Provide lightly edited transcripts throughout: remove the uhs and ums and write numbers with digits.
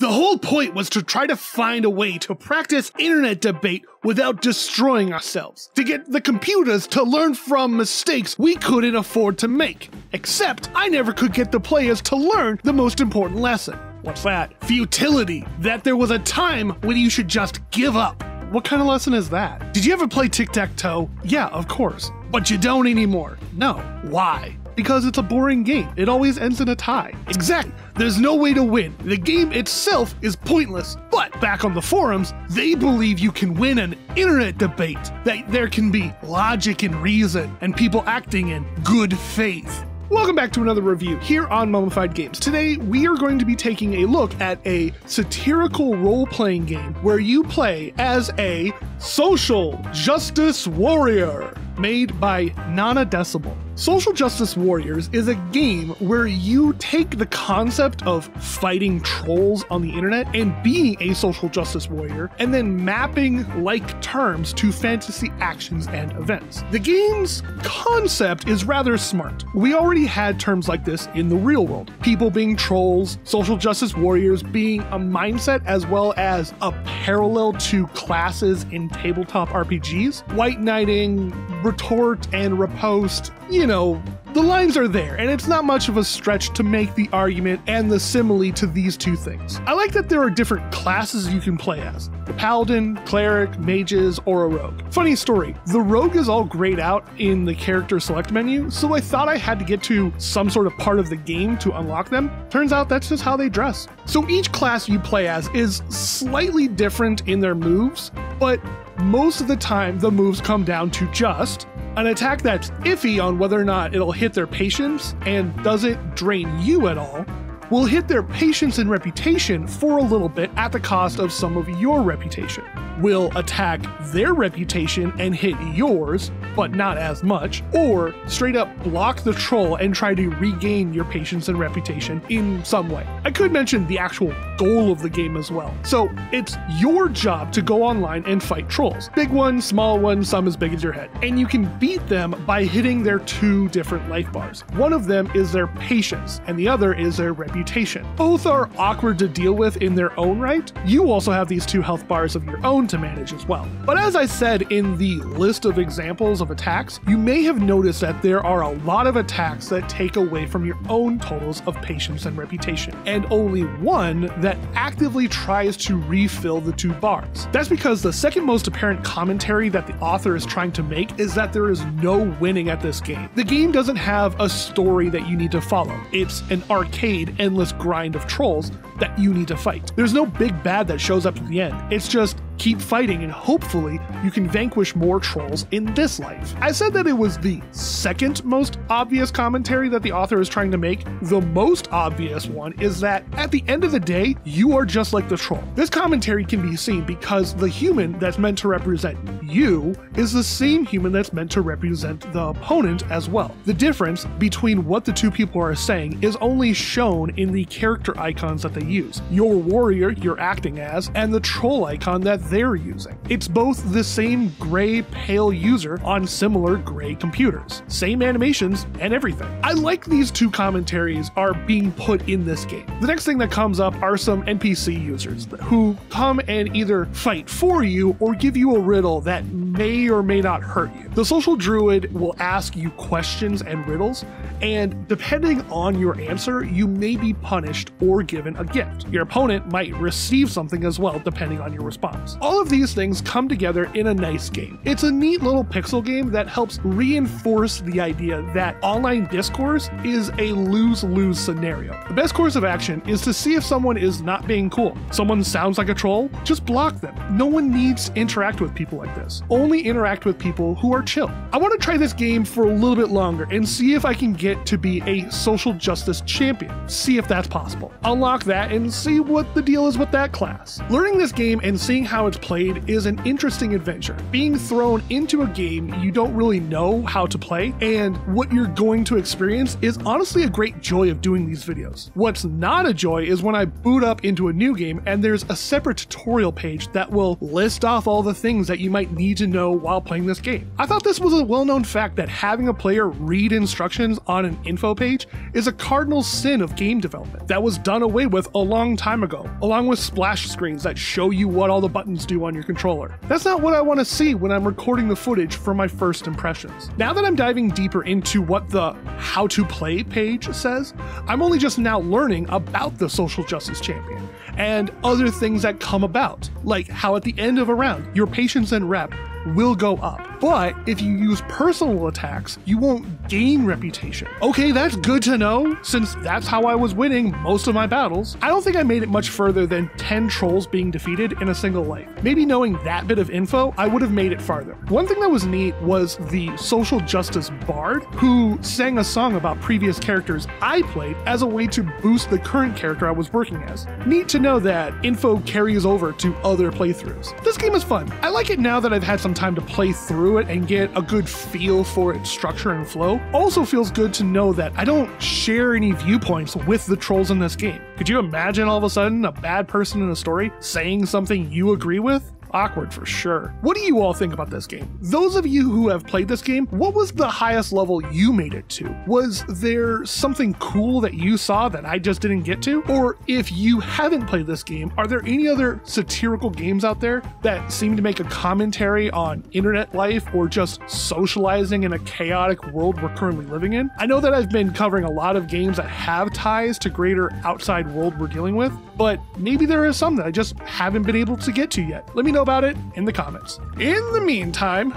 The whole point was to try to find a way to practice internet debate without destroying ourselves, to get the computers to learn from mistakes we couldn't afford to make. Except I never could get the players to learn the most important lesson. What's that? Futility. That there was a time when you should just give up. What kind of lesson is that? Did you ever play tic-tac-toe? Yeah, of course. But you don't anymore. No. Why? Because it's a boring game. It always ends in a tie. Exactly. There's no way to win. The game itself is pointless. But back on the forums, they believe you can win an internet debate, that there can be logic and reason, and people acting in good faith. Welcome back to another review here on Mummified Games. Today, we are going to be taking a look at a satirical role-playing game where you play as a social justice warrior made by Nana Decibel. Social Justice Warriors is a game where you take the concept of fighting trolls on the internet and being a social justice warrior, and then mapping like terms to fantasy actions and events. The game's concept is rather smart. We already had terms like this in the real world. People being trolls, social justice warriors being a mindset as well as a parallel to classes in tabletop RPGs. White knighting, retort, and riposte. You know, the lines are there, and it's not much of a stretch to make the argument and the simile to these two things. I like that there are different classes you can play as: the paladin, cleric, mages, or a rogue. Funny story, the rogue is all grayed out in the character select menu, so I thought I had to get to some sort of part of the game to unlock them. Turns out that's just how they dress. So each class you play as is slightly different in their moves, but most of the time the moves come down to just an attack that's iffy on whether or not it'll hit their patience and doesn't drain you at all, will hit their patience and reputation for a little bit at the cost of some of your reputation. Will attack their reputation and hit yours, but not as much, or straight up block the troll and try to regain your patience and reputation in some way. I could mention the actual goal of the game as well. So it's your job to go online and fight trolls. Big ones, small ones, some as big as your head. And you can beat them by hitting their two different life bars. One of them is their patience, and the other is their reputation. Both are awkward to deal with in their own right. You also have these two health bars of your own to manage as well. But as I said in the list of examples of attacks, you may have noticed that there are a lot of attacks that take away from your own totals of patience and reputation, and only one that actively tries to refill the two bars. That's because the second most apparent commentary that the author is trying to make is that there is no winning at this game. The game doesn't have a story that you need to follow. It's an arcade, endless grind of trolls that you need to fight. There's no big bad that shows up at the end. It's just keep fighting and hopefully you can vanquish more trolls in this life. I said that it was the second most obvious commentary that the author is trying to make. The most obvious one is that at the end of the day, you are just like the troll. This commentary can be seen because the human that's meant to represent you is the same human that's meant to represent the opponent as well. The difference between what the two people are saying is only shown in the character icons that they use. Your warrior you're acting as, and the troll icon that they're using. It's both the same gray pale user on similar gray computers. Same animations and everything. I like these two commentaries are being put in this game. The next thing that comes up are some NPC users who come and either fight for you or give you a riddle that may or may not hurt you. The social druid will ask you questions and riddles, and depending on your answer, you may be punished or given a gift. Your opponent might receive something as well, depending on your response. All of these things come together in a nice game. It's a neat little pixel game that helps reinforce the idea that online discourse is a lose-lose scenario. The best course of action is to see if someone is not being cool. Someone sounds like a troll, just block them. No one needs to interact with people like this. Only interact with people who are chill. I want to try this game for a little bit longer and see if I can get to be a social justice champion. See if that's possible. Unlock that and see what the deal is with that class. Learning this game and seeing how it's played is an interesting adventure. Being thrown into a game you don't really know how to play and what you're going to experience is honestly a great joy of doing these videos. What's not a joy is when I boot up into a new game and there's a separate tutorial page that will list off all the things that you might need to know while playing this game. I thought this was a well-known fact that having a player read instructions on an info page is a cardinal sin of game development that was done away with a long time ago, along with splash screens that show you what all the buttons do on your controller. That's not what I want to see when I'm recording the footage for my first impressions. Now that I'm diving deeper into what the how to play page says, I'm only just now learning about the social justice champion and other things that come about, like how at the end of a round, your patience and rep will go up. But if you use personal attacks, you won't gain reputation. Okay, that's good to know, since that's how I was winning most of my battles. I don't think I made it much further than 10 trolls being defeated in a single life. Maybe knowing that bit of info, I would have made it farther. One thing that was neat was the social justice bard, who sang a song about previous characters I played as a way to boost the current character I was working as. Neat to know that info carries over to other playthroughs. This game is fun. I like it now that I've had some time to play through it and get a good feel for its structure and flow. Also feels good to know that I don't share any viewpoints with the trolls in this game. Could you imagine all of a sudden a bad person in a story saying something you agree with? Awkward for sure. What do you all think about this game? Those of you who have played this game, what was the highest level you made it to? Was there something cool that you saw that I just didn't get to? Or if you haven't played this game, are there any other satirical games out there that seem to make a commentary on internet life or just socializing in a chaotic world we're currently living in? I know that I've been covering a lot of games that have ties to greater outside world we're dealing with, but maybe there is some that I just haven't been able to get to yet. Let me know about it in the comments. In the meantime,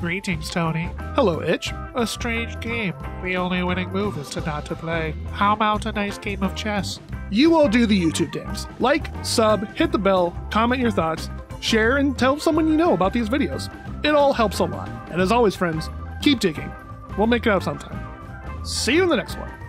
Greetings, Tony. hello Itch. A strange game. The only winning move is to not to play. How about a nice game of chess? You all do the YouTube dance. Like, sub, hit the bell, comment your thoughts, share, and tell someone you know about these videos. It all helps a lot. And as always, friends, keep digging. We'll make it out sometime. See you in the next one.